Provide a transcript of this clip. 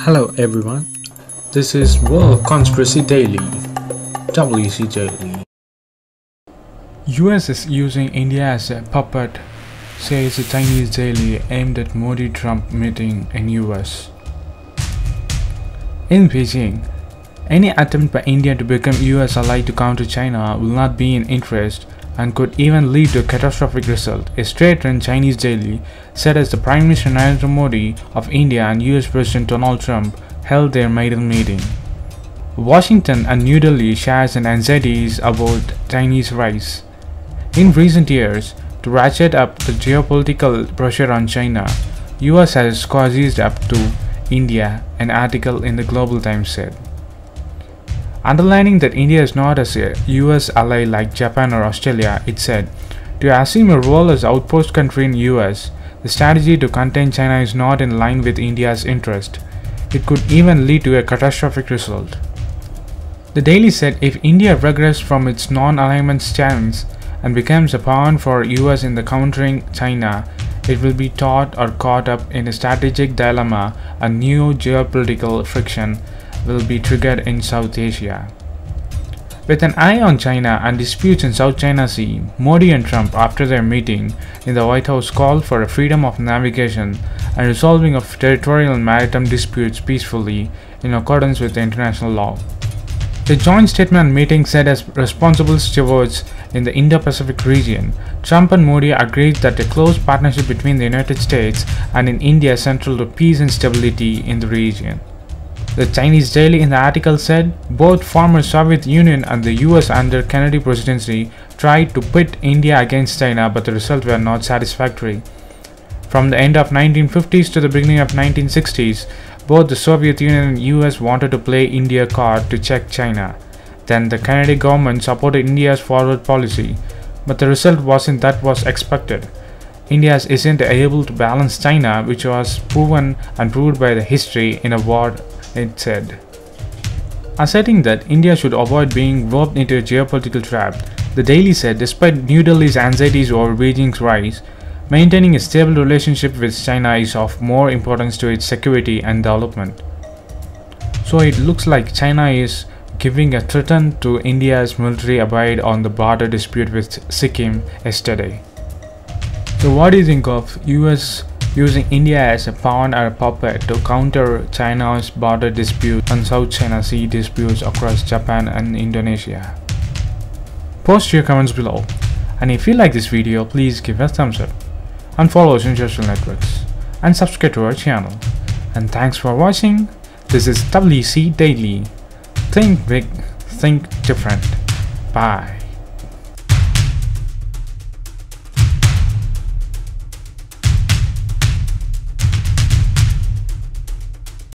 Hello everyone, this is World Conspiracy Daily, WC Daily. US is using India as a puppet, says the Chinese daily aimed at Modi-Trump meeting in US. In Beijing, any attempt by India to become US ally to counter China will not be in interest and could even lead to a catastrophic result, a straight-run Chinese daily said as the Prime Minister Narendra Modi of India and US President Donald Trump held their maiden meeting. Washington and New Delhi shares an anxieties about Chinese rise. In recent years, to ratchet up the geopolitical pressure on China, US has cozied up to India, an article in the Global Times said. Underlining that India is not as a US ally like Japan or Australia, it said, to assume a role as outpost country in US, the strategy to contain China is not in line with India's interest. It could even lead to a catastrophic result. The Daily said if India regrets from its non-alignment stance and becomes a pawn for US in the countering China, it will be caught up in a strategic dilemma and new geopolitical friction will be triggered in South Asia. With an eye on China and disputes in South China Sea, Modi and Trump after their meeting in the White House called for a freedom of navigation and resolving of territorial and maritime disputes peacefully in accordance with the international law. The joint statement meeting said as responsible stewards in the Indo-Pacific region, Trump and Modi agreed that a close partnership between the United States and in India is central to peace and stability in the region. The Chinese daily in the article said both former Soviet Union and the US under Kennedy presidency tried to pit India against China, but the results were not satisfactory. From the end of 1950s to the beginning of 1960s, both the Soviet Union and US wanted to play India card to check China. Then the Kennedy government supported India's forward policy, but the result wasn't that was expected. India isn't able to balance China, which was proven and proved by the history in a war, it said. Asserting that India should avoid being roped into a geopolitical trap, the Daily said despite New Delhi's anxieties over Beijing's rise, maintaining a stable relationship with China is of more importance to its security and development. So it looks like China is giving a threat to India's military abide on the border dispute with Sikkim yesterday. So what do you think of US using India as a pawn or a puppet to counter China's border dispute and South China Sea disputes across Japan and Indonesia? Post your comments below, and if you like this video, please give a thumbs up and follow us on social networks and subscribe to our channel. And thanks for watching. This is WC Daily. Think big, think different. Bye.